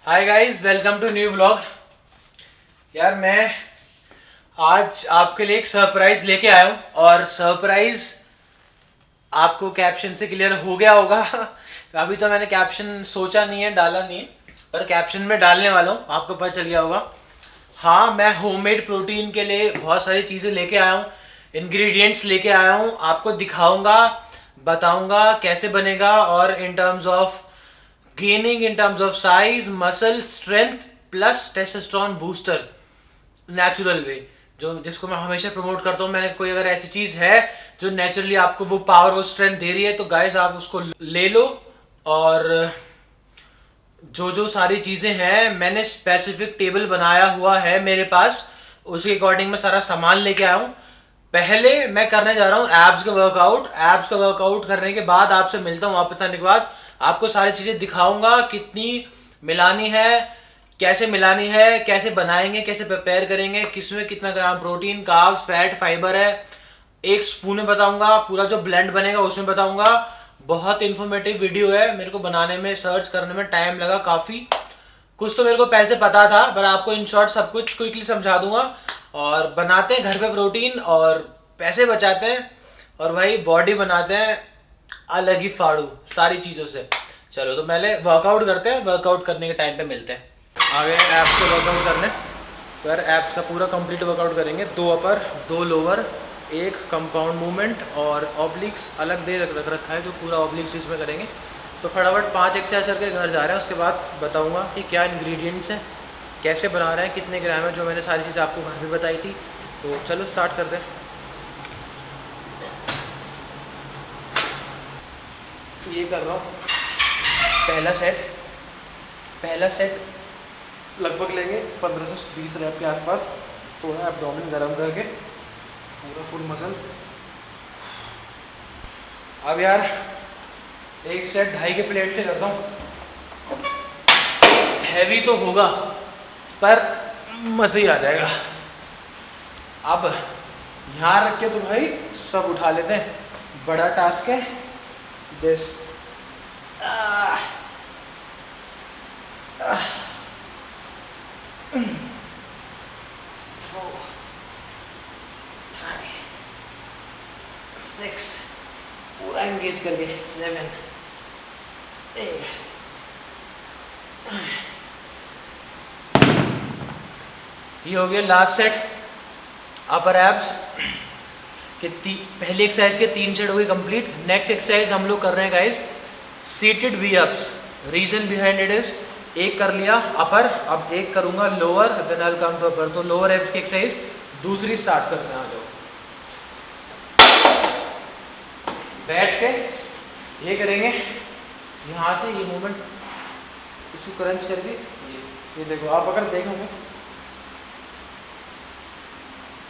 Hi guys, welcome to new vlog. यार मैं आज आपके लिए एक सरप्राइज लेके आया हूँ और सरप्राइज आपको कैप्शन से क्लियर हो गया होगा। अभी तो मैंने कैप्शन सोचा नहीं है, डाला नहीं है, पर कैप्शन में डालने वाला हूँ, आपको पता चल गया होगा। हाँ, मैं होममेड प्रोटीन के लिए बहुत सारी चीज़ें लेके आया हूँ, इंग्रेडिएंट्स लेके आया हूँ, आपको दिखाऊंगा, बताऊंगा कैसे बनेगा, और in terms of gaining, in terms of size, muscle strength plus testosterone booster, natural way, जो जिसको मैं हमेशा प्रमोट करता हूँ। मैंने कोई अगर ऐसी चीज है जो नेचुरली आपको वो पावर वो स्ट्रेंथ दे रही है तो गाइस आप उसको ले लो। और जो जो सारी चीजें हैं मैंने स्पेसिफिक टेबल बनाया हुआ है मेरे पास, उसके अकॉर्डिंग मैं सारा सामान लेके आया हूँ। पहले मैं करने जा रहा हूँ एब्स का वर्कआउट। एब्स का वर्कआउट करने के बाद आपसे मिलता हूँ, वापस आने के बाद आपको सारी चीजें दिखाऊंगा, कितनी मिलानी है, कैसे मिलानी है, कैसे बनाएंगे, कैसे प्रिपेयर करेंगे, किसमें कितना gram protein, carbs, fat, fibre है, एक स्पून में बताऊंगा, पूरा जो ब्लेंड बनेगा उसमें बताऊंगा। बहुत इंफॉर्मेटिव वीडियो है, मेरे को बनाने में, सर्च करने में टाइम लगा काफ़ी। कुछ तो मेरे को पहले से पता था, पर आपको इन शॉर्ट सब कुछ क्विकली समझा दूंगा। और बनाते हैं घर पे प्रोटीन और पैसे बचाते हैं और भाई बॉडी बनाते हैं अलग ही फाड़ू सारी चीज़ों से। चलो तो पहले वर्कआउट करते हैं, वर्कआउट करने के टाइम पे मिलते हैं। आ गए एप्स का वर्कआउट करने, तो यार एप्स का पूरा कंप्लीट वर्कआउट करेंगे। 2 अपर, 2 लोअर, एक कंपाउंड मूवमेंट और ऑब्लिक्स अलग दे रख रखा है, जो पूरा ऑब्लिक्स इसमें करेंगे। तो फटाफट 5 एक्सरसाइज करके घर जा रहे हैं, उसके बाद बताऊंगा कि क्या इंग्रेडिएंट्स हैं, कैसे बना रहे हैं, कितने ग्राम है, जो मैंने सारी चीज़ें आपको घर में बताई थी। तो चलो स्टार्ट करते हैं। ये कर रहा हूँ पहला सेट लगभग लेंगे 15 से 20 रैप के आसपास। थोड़ा एब्डोमेन गर्म करके पूरा फुल मसल। अब यार एक सेट 2.5 के प्लेट से करता हूँ। हैवी तो होगा पर मज़े ही आ जाएगा। अब यहाँ रख के तो भाई सब उठा लेते हैं, बड़ा टास्क है दिस। पूरा एंगेज करके 7 8 ये हो गया लास्ट सेट। अपर एब्स के पहली एक्सरसाइज के 3 सेट हो गए कंप्लीट। नेक्स्ट एक्सरसाइज हम लोग कर रहे हैं guys seated V ups. Reason behind it is, एक कर लिया अपर, अब एक करूंगा lower, then I will come to upper. तो लोअर एब्स की एक्सरसाइज दूसरी स्टार्ट करते हैं। आ जाओ, बैठ के ये करेंगे, यहाँ से ये मूवमेंट, इसको क्रंच करके ये देखो। आप अगर देखोगे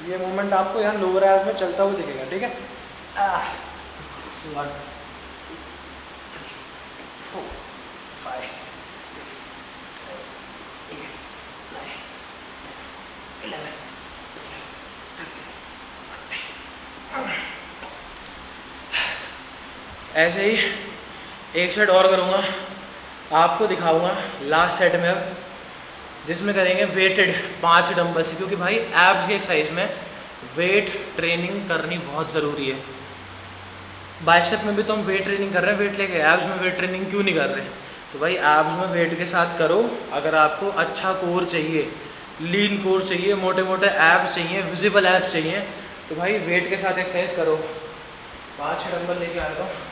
ये मूवमेंट आपको यहाँ लोअर एब्स में चलता हुआ दिखेगा, ठीक है। 1 2 3 4 5 6 7 8 9 11 ऐसे ही एक सेट और करूँगा, आपको दिखाऊंगा लास्ट सेट में, अब जिसमें करेंगे वेटेड 5 डंबल से, क्योंकि भाई एब्स की एक्सरसाइज में वेट ट्रेनिंग करनी बहुत ज़रूरी है। बाइसेप में भी तो हम वेट ट्रेनिंग कर रहे हैं वेट लेके, एब्स में वेट ट्रेनिंग क्यों नहीं कर रहे? तो भाई एब्स में वेट के साथ करो। अगर आपको अच्छा कोर चाहिए, लीन कोर चाहिए, मोटे मोटे एब्स चाहिए, विजिबल एब्स चाहिए, तो भाई वेट के साथ एक्सरसाइज करो। 5 डंबल लेके आ रहा हूँ।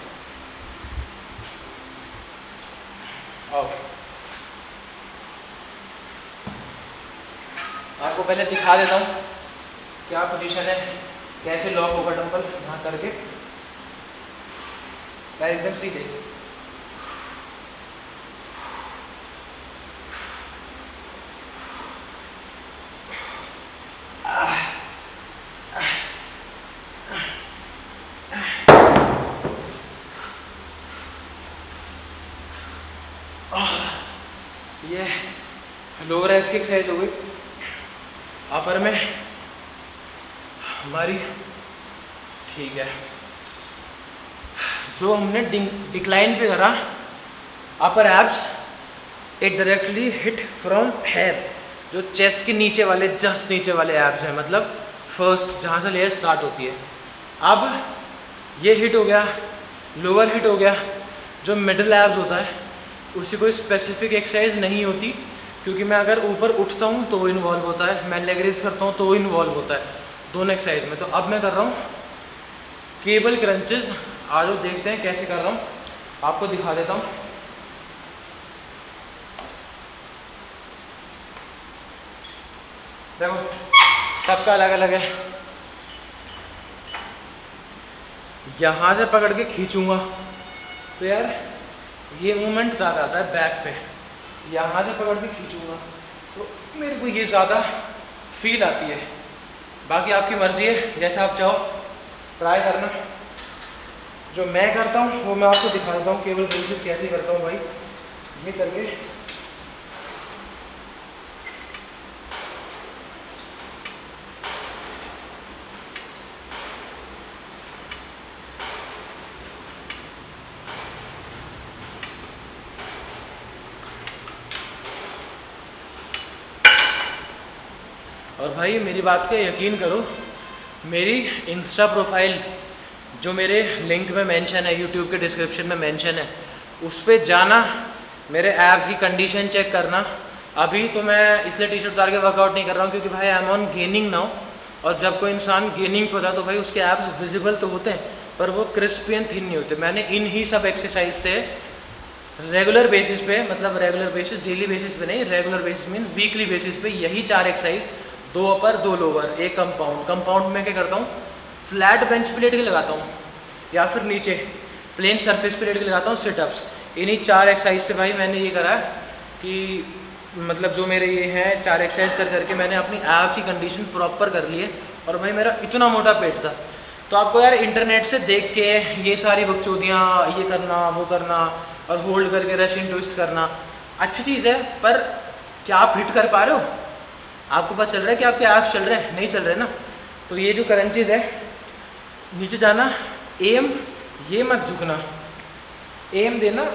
आपको पहले दिखा देता हूँ क्या पोजीशन है, कैसे लॉक होगा डंबल। यहाँ करके पैर एकदम सीधे, ये लोअर एब्स की एक्सरसाइज हो गई। अपर में हमारी ठीक है, जो हमने डिक्लाइन पे करा upper abs, it directly hit from here, जो चेस्ट के नीचे वाले, जस्ट नीचे वाले एब्स हैं, मतलब फर्स्ट जहाँ से लेयर स्टार्ट होती है। अब ये हिट हो गया, लोअर हिट हो गया। जो मिडिल एब्स होता है उसी कोई स्पेसिफिक एक्सरसाइज नहीं होती, क्योंकि मैं अगर ऊपर उठता हूँ तो वो इन्वॉल्व होता है, मैं लेग रेज करता हूँ तो वो इन्वॉल्व होता है दोनों एक्सरसाइज में। तो अब मैं कर रहा हूँ केबल क्रंचेस। आज वो देखते हैं कैसे कर रहा हूँ, आपको दिखा देता हूँ। देखो सबका अलग अलग है। यहाँ से पकड़ के खींचूंगा तो यार ये मूवमेंट ज़्यादा आता है बैक पे, यहाँ से पकड़ के खींचूंगा तो मेरे को ये ज़्यादा फील आती है। बाकी आपकी मर्ज़ी है, जैसा आप चाहो ट्राई करना। जो मैं करता हूँ वो मैं आपको दिखा देता हूँ, केबल क्रंचेस कैसे करता हूँ भाई। ये करके और भाई मेरी बात पे यकीन करो, मेरी इंस्टा प्रोफाइल जो मेरे लिंक में मेंशन है, यूट्यूब के डिस्क्रिप्शन में मेंशन है, उस पर जाना, मेरे ऐप की कंडीशन चेक करना। अभी तो मैं इसलिए टी शर्ट उतार के वर्कआउट नहीं कर रहा हूँ क्योंकि भाई I am on gaining now, और जब कोई इंसान गेनिंग पे होता है तो भाई उसके एब्स विजिबल तो होते हैं पर वो क्रिस्पी एंड थिन नहीं होते। मैंने इन ही सब एक्सरसाइज से रेगुलर बेसिस पे, मतलब रेगुलर बेसिस डेली बेसिस पे नहीं, regular basis means weekly basis पे यही 4 एक्सरसाइज, 2 अपर 2 लोअर 1 कंपाउंड में क्या करता हूँ, फ्लैट बेंच पे लेट के लगाता हूँ या फिर नीचे प्लेन सरफेस पे लेट के लगाता हूँ सिटअप्स। इन्हीं 4 एक्सरसाइज से भाई मैंने ये करा कि मतलब जो मेरे ये हैं 4 एक्सरसाइज कर करके मैंने अपनी ऐप की कंडीशन प्रॉपर कर ली है। और भाई मेरा इतना मोटा पेट था, तो आपको यार इंटरनेट से देख के ये सारी बकचोदियाँ, ये करना वो करना और होल्ड करके रशियन ट्विस्ट करना अच्छी चीज़ है, पर क्या आप हिट कर पा रहे हो? आपको पता चल रहा है कि आपके ऐप्स चल रहे हैं? नहीं चल रहे ना। तो ये जो क्रंचेस है, नीचे जाना, एम ये मत झुकना, एम देना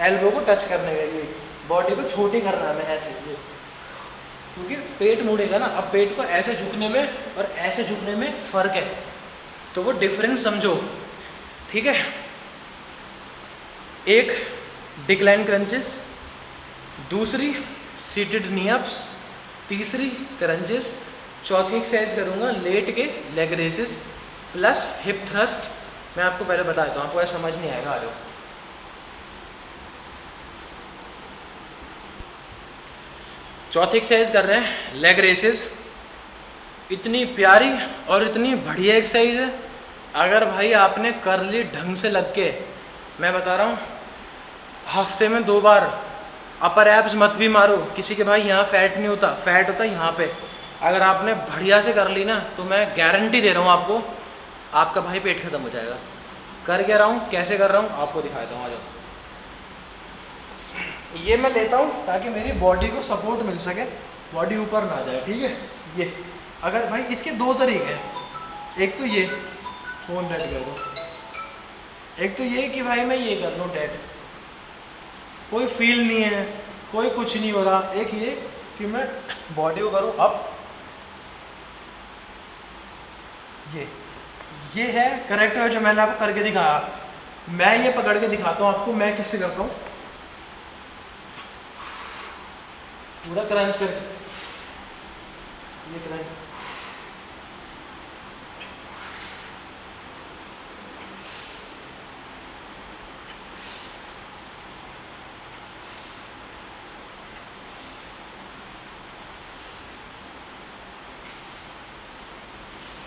एल्बो को टच करने का, ये बॉडी को छोटी करना है ऐसे, क्योंकि पेट मुड़ेगा ना। अब पेट को ऐसे झुकने में और ऐसे झुकने में फ़र्क है, तो वो डिफरेंस समझो, ठीक है। एक डिक्लाइन क्रंचेस, दूसरी सीटेड नी अप्स, तीसरी क्रंचेस, चौथी एक्सरसाइज करूँगा लेट के leg raises plus hip thrust. मैं आपको पहले बता देता हूँ, आपको ऐसा समझ नहीं आएगा। आ जाओ। चौथी एक्सरसाइज कर रहे हैं लेग रेसेस। इतनी प्यारी और इतनी बढ़िया एक्सरसाइज है, अगर भाई आपने कर ली ढंग से लग के, मैं बता रहा हूँ हफ्ते में 2 बार अपर एब्स मत भी मारो। किसी के भाई यहाँ फैट नहीं होता, फैट होता है यहाँ पे। अगर आपने बढ़िया से कर ली ना, तो मैं गारंटी दे रहा हूँ आपको, आपका भाई पेट खत्म हो जाएगा। कर क्या रहा हूँ, कैसे कर रहा हूँ आपको दिखा देता हूँ। आ जाओ। ये मैं लेता हूँ ताकि मेरी बॉडी को सपोर्ट मिल सके, बॉडी ऊपर ना जाए, ठीक है। ये अगर भाई इसके 2 तरीके हैं, एक तो ये फ़ोन डेड कर दो, एक तो ये कि भाई मैं ये कर लूँ डेड, कोई फील नहीं है, कोई कुछ नहीं हो रहा। एक ये कि मैं बॉडी को करूँ अप, ये है करेक्ट है जो मैंने आपको करके दिखाया। मैं ये पकड़ के दिखाता हूँ आपको मैं कैसे करता हूँ, पूरा क्रंच कर, ये क्रंच,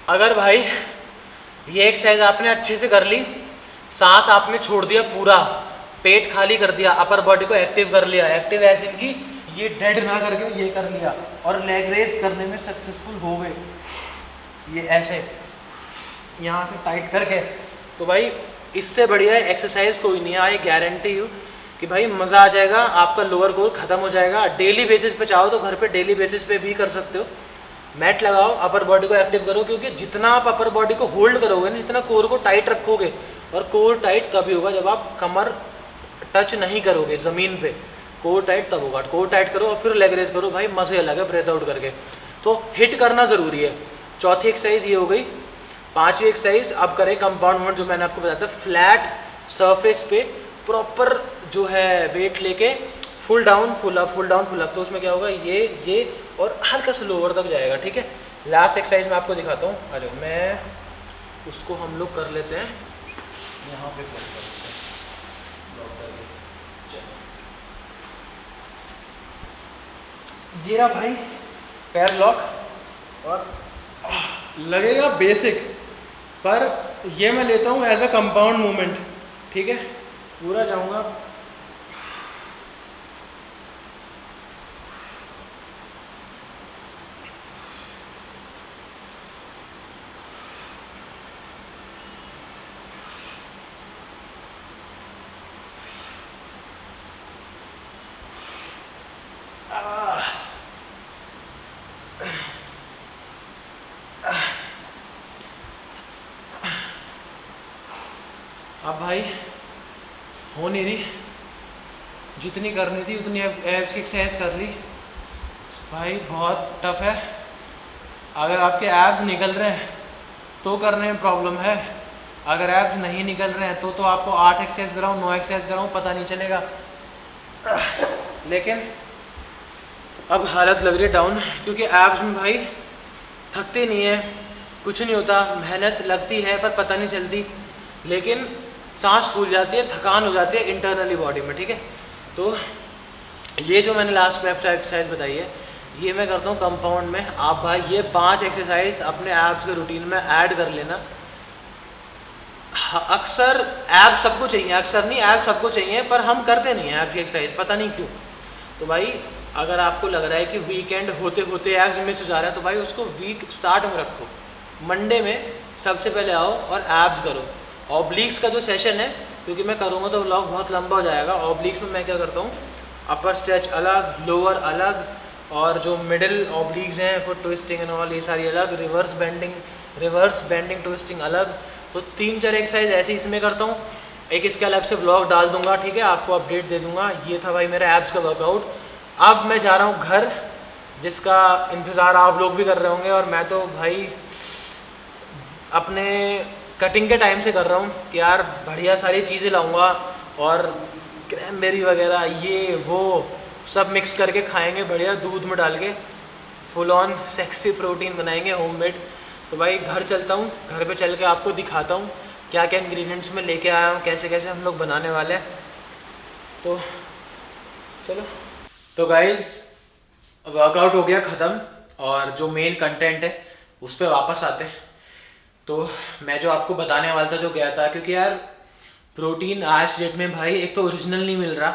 अगर भाई ये एक्सरसाइज आपने अच्छे से कर ली, सांस आपने छोड़ दिया, पूरा पेट खाली कर दिया, अपर बॉडी को एक्टिव कर लिया, एक्टिव ऐसे इनकी ये डेड ना करके ये कर लिया और लेग रेस करने में सक्सेसफुल हो गए, ये ऐसे यहाँ से टाइट करके, तो भाई इससे बढ़िया एक्सरसाइज कोई नहीं है। आई गारंटी यू कि भाई मज़ा आ जाएगा, आपका लोअर कोर खत्म हो जाएगा। डेली बेसिस पे चाहो तो घर पे डेली बेसिस पे भी कर सकते हो। मैट लगाओ, अपर बॉडी को एक्टिव करो, क्योंकि जितना आप अपर बॉडी को होल्ड करोगे ना, जितना कोर को टाइट रखोगे, और कोर टाइट कभी होगा जब आप कमर टच नहीं करोगे ज़मीन पे, कोर टाइट तब होगा, कोर टाइट करो और फिर लेग रेज करो भाई, मज़े अलग है ब्रेथ आउट करके। तो हिट करना ज़रूरी है। चौथी एक्सरसाइज ये हो गई। पांचवी एक्सरसाइज अब करें कंपाउंड मूवमेंट, जो मैंने आपको बताया था, फ्लैट सरफेस पे प्रॉपर जो है वेट लेके full down full up, full down full up. तो उसमें क्या होगा, ये और हल्का सा लोअर तक जाएगा, ठीक है। लास्ट एक्सरसाइज मैं आपको दिखाता हूँ, आ जाओ, मैं उसको हम लोग कर लेते हैं यहाँ पे कर लेते हैं। ये रहा भाई पैर लॉक, और लगेगा बेसिक, पर ये मैं लेता हूँ एज अ कंपाउंड मूवमेंट, ठीक है। पूरा जाऊँगा, अब भाई हो नहीं रही, जितनी करनी थी उतनी एब्स की एक्सरसाइज कर ली भाई, बहुत टफ है। अगर आपके एब्स निकल रहे हैं तो करने में प्रॉब्लम है, अगर एब्स नहीं निकल रहे हैं तो आपको 8 एक्सरसाइज कराऊँ 9 एक्सरसाइज कराऊँ पता नहीं चलेगा। लेकिन अब हालत लग रही है डाउन, क्योंकि एब्स में भाई थकते नहीं है, कुछ नहीं होता, मेहनत लगती है पर पता नहीं चलती, लेकिन सांस फूल जाती है, थकान हो जाती है इंटरनली बॉडी में, ठीक है। तो ये जो मैंने लास्ट में एक्सरसाइज बताई है, ये मैं करता हूँ कंपाउंड में। आप भाई ये 5 एक्सरसाइज अपने एब्स के रूटीन में ऐड कर लेना। अक्सर एब्स सबको चाहिए, अक्सर नहीं, एब्स सबको चाहिए, पर हम करते नहीं हैं एब्स की एक्सरसाइज, पता नहीं क्यों। तो भाई अगर आपको लग रहा है कि वीकेंड होते होते एब्स मिस हो जा रहा है, तो भाई उसको वीक स्टार्ट में रखो, मंडे में सबसे पहले आओ और एब्स करो। ऑब्लिक्स का जो सेशन है, क्योंकि मैं करूँगा तो व्लॉग बहुत लंबा हो जाएगा, ऑब्लिक्स में मैं क्या करता हूँ, अपर स्ट्रेच अलग, लोअर अलग, और जो मिडिल ऑब्लिक्स हैं फुट ट्विस्टिंग एंड ऑल ये सारी अलग, रिवर्स बेंडिंग ट्विस्टिंग अलग। तो 3-4 एक्सरसाइज ऐसे इसमें करता हूँ, एक इसके अलग से व्लॉग डाल दूंगा, ठीक है, आपको अपडेट दे दूंगा। ये था भाई मेरा एब्स का वर्कआउट। अब मैं जा रहा हूँ घर, जिसका इंतज़ार आप लोग भी कर रहे होंगे, और मैं तो भाई अपने कटिंग के टाइम से कर रहा हूँ कि यार बढ़िया सारी चीज़ें लाऊंगा, और क्रैनबेरी वगैरह ये वो सब मिक्स करके खाएंगे, बढ़िया दूध में डाल के फुल ऑन सेक्सी प्रोटीन बनाएंगे होममेड। तो भाई घर चलता हूँ, घर पे चल के आपको दिखाता हूँ क्या क्या इंग्रेडिएंट्स में लेके आया हूँ, कैसे कैसे हम लोग बनाने वाले हैं। तो चलो, तो गाइज वर्कआउट हो गया ख़त्म, और जो मेन कंटेंट है उस पर वापस आते हैं। तो मैं जो आपको बताने वाला था, जो गया था, क्योंकि यार प्रोटीन आज डेट में भाई एक तो ओरिजिनल नहीं मिल रहा,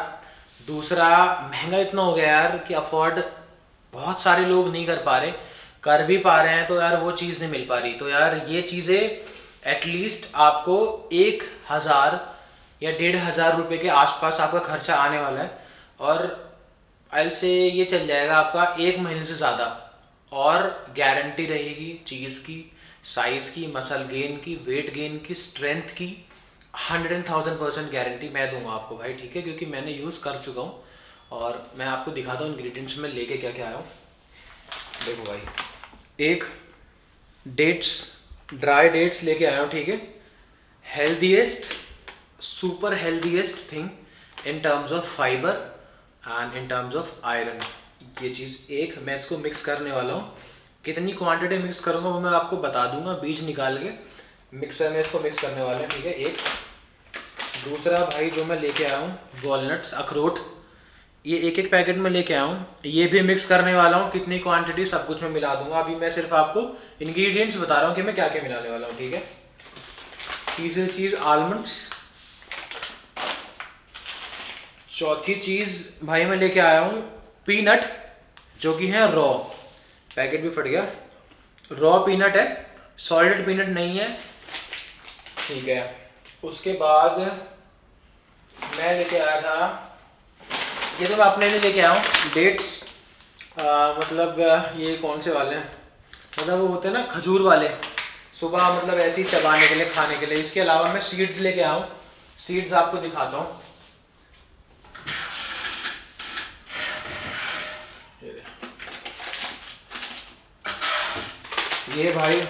दूसरा महंगा इतना हो गया यार कि अफोर्ड बहुत सारे लोग नहीं कर पा रहे, कर भी पा रहे हैं तो यार वो चीज़ नहीं मिल पा रही। तो यार ये चीज़ें एटलीस्ट आपको 1,000 या 1,500 रुपये के आसपास आपका खर्चा आने वाला है, और आई से ये चल जाएगा आपका 1 महीने से ज़्यादा, और गारंटी रहेगी चीज़ की, साइज़ की, मसल गेन की, वेट गेन की, स्ट्रेंथ की, 100,000% गारंटी मैं दूंगा आपको भाई, ठीक है, क्योंकि मैंने यूज़ कर चुका हूँ। और मैं आपको दिखाता हूँ इंग्रेडिएंट्स में लेके क्या क्या आया हूँ। देखो भाई, एक डेट्स, ड्राई डेट्स लेके आया हूँ, ठीक है, healthiest, super healthiest thing in terms of fibre and in terms of iron. ये चीज़ एक, मैं इसको मिक्स करने वाला हूँ, कितनी क्वांटिटी मिक्स करूँगा वो मैं आपको बता दूंगा, बीज निकाल के मिक्सर में इसको मिक्स करने वाले हैं, ठीक है, एक। दूसरा भाई जो मैं लेके आया हूँ, वॉलनट्स, अखरोट, ये एक पैकेट में लेके आया हूँ, ये भी मिक्स करने वाला हूँ, कितनी क्वांटिटी सब कुछ में मिला दूंगा। अभी मैं सिर्फ आपको इंग्रेडिएंट्स बता रहा हूँ कि मैं क्या क्या मिलाने वाला हूँ, ठीक है। तीसरी चीज़ आलमंड्स, चौथी चीज़ भाई मैं लेके आया हूँ पीनट, जो कि है रॉ, पैकेट भी फट गया, रॉ पीनट है, सॉल्टेड पीनट नहीं है, ठीक है। उसके बाद मैं लेके आया था, ये तो मैं अपने लिए लेके आया हूँ, डेट्स, मतलब ये कौन से वाले हैं, मतलब वो होते हैं ना खजूर वाले, सुबह मतलब ऐसे ही चबाने के लिए, खाने के लिए। इसके अलावा मैं सीड्स लेके आया हूँ, सीड्स आपको दिखाता हूँ, ये भाई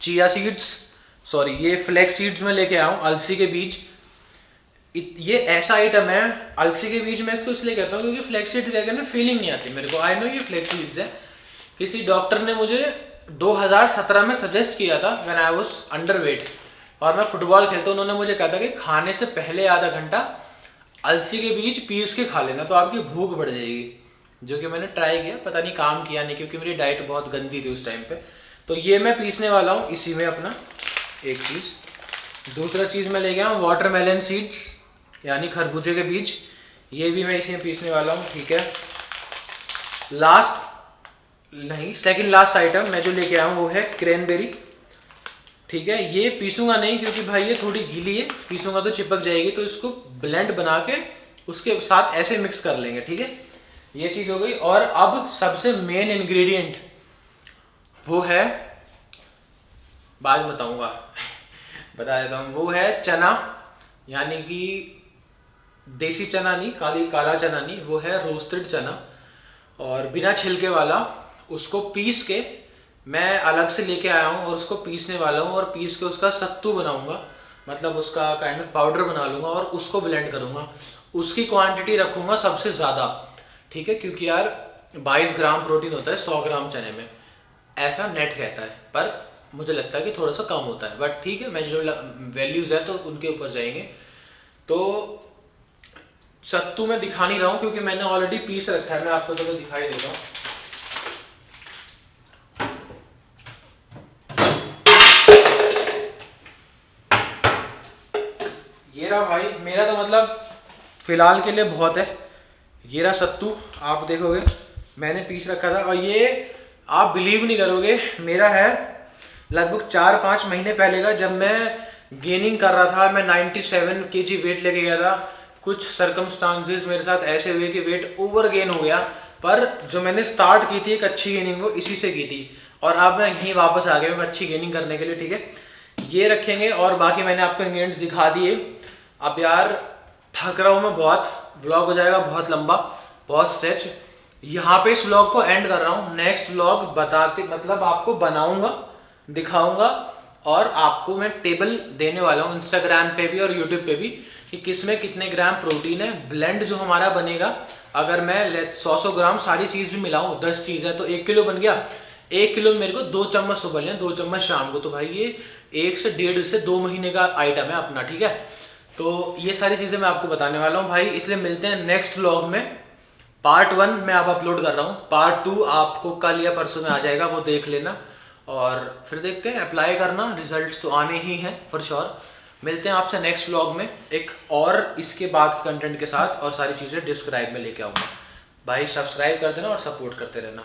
चिया सीड्स, सॉरी ये फ्लैक्स सीड्स में लेके आया हूँ, अलसी के बीज। ये ऐसा आइटम है, अलसी के बीज मैं इसको इसलिए कहता हूँ क्योंकि फ्लैक्स सीड क्या ना फीलिंग नहीं आती मेरे को। आई नो ये फ्लैक्स सीड्स है, किसी डॉक्टर ने मुझे 2017 में सजेस्ट किया था व्हेन आई वाज अंडरवेट और मैं फुटबॉल खेलता, उन्होंने मुझे कहा था कि खाने से पहले आधा घंटा अलसी के बीज पीस के खा लेना तो आपकी भूख बढ़ जाएगी। जो कि मैंने ट्राई किया, पता नहीं काम किया नहीं क्योंकि मेरी डाइट बहुत गंदी थी उस टाइम पे। तो ये मैं पीसने वाला हूँ इसी में अपना एक चीज़। दूसरा चीज़ मैं ले गया हूँ वाटरमेलन सीड्स यानी खरबूजे के बीज, ये भी मैं इसी में पीसने वाला हूँ। ठीक है, लास्ट नहीं सेकंड लास्ट आइटम मैं जो लेके आया हूँ वो है क्रैनबेरी। ठीक है, ये पीसूंगा नहीं क्योंकि भाई ये थोड़ी गीली है, पीसूंगा तो चिपक जाएगी, तो इसको ब्लेंड बना के उसके साथ ऐसे मिक्स कर लेंगे। ठीक है, ये चीज़ हो गई। और अब सबसे मेन इंग्रेडिएंट वो है, बाद में बताऊंगा बता देता हूँ, वो है चना, यानी कि देसी चना नहीं, काला चना नहीं, वो है रोस्टेड चना और बिना छिलके वाला। उसको पीस के मैं अलग से लेके आया हूँ और उसको पीसने वाला हूँ और पीस के उसका सत्तू बनाऊंगा, मतलब उसका काइंड ऑफ पाउडर बना लूँगा और उसको ब्लेंड करूँगा। उसकी क्वांटिटी रखूँगा सबसे ज़्यादा, ठीक है, क्योंकि यार 22 ग्राम प्रोटीन होता है 100 ग्राम चने में, ऐसा नेट कहता है, पर मुझे लगता है कि थोड़ा सा कम होता है, बट ठीक है, मेजरेबल वैल्यूज़ है तो उनके ऊपर जाएंगे। तो सत्तू मैं दिखा नहीं रहा हूँ क्योंकि मैंने ऑलरेडी पीस रखा है, मैं आपको चलो दिखाई देता हूँ। ये रहा भाई मेरा, तो मतलब फिलहाल के लिए बहुत है। ये रहा सत्तू, आप देखोगे मैंने पीस रखा था और ये आप बिलीव नहीं करोगे, मेरा है लगभग 4-5 महीने पहले का, जब मैं गेनिंग कर रहा था। मैं 97 kg वेट लेके गया था, कुछ सर्कमस्टांसेस मेरे साथ ऐसे हुए कि वेट ओवर गेन हो गया, पर जो मैंने स्टार्ट की थी एक अच्छी गेनिंग वो इसी से की थी और अब मैं यहीं वापस आ गया हूँ अच्छी गेनिंग करने के लिए। ठीक है, ये रखेंगे और बाकी मैंने आपको इंग्रेडिएंट्स दिखा दिए। अब यार थक रहा हूँ मैं बहुत, व्लॉग हो जाएगा बहुत लंबा, बहुत स्ट्रेच। यहाँ पे इस व्लॉग को एंड कर रहा हूँ, नेक्स्ट व्लॉग बताते मतलब आपको बनाऊंगा, दिखाऊंगा और आपको मैं टेबल देने वाला हूँ इंस्टाग्राम पे भी और यूट्यूब पे भी कि किसमें कितने ग्राम प्रोटीन है। ब्लेंड जो हमारा बनेगा, अगर मैं 100 ग्राम सारी चीज़ भी मिलाऊँ, 10 चीज़ है तो 1 किलो बन गया। 1 किलो में मेरे को 2 चम्मच सुबह लें, 2 चम्मच शाम को, तो भाई ये 1 से 1.5 से 2 महीने का आइटम है अपना। ठीक है, तो ये सारी चीज़ें मैं आपको बताने वाला हूँ भाई, इसलिए मिलते हैं नेक्स्ट व्लॉग में। पार्ट 1 मैं अब अपलोड कर रहा हूँ, पार्ट 2 आपको कल या परसों में आ जाएगा, वो देख लेना और फिर देखते हैं, अप्लाई करना, रिजल्ट्स तो आने ही हैं फॉर श्योर। मिलते हैं आपसे नेक्स्ट व्लॉग में एक और इसके बाद कंटेंट के साथ और सारी चीज़ें डिस्क्राइब में लेके आऊँगा। भाई सब्सक्राइब कर देना और सपोर्ट करते रहना।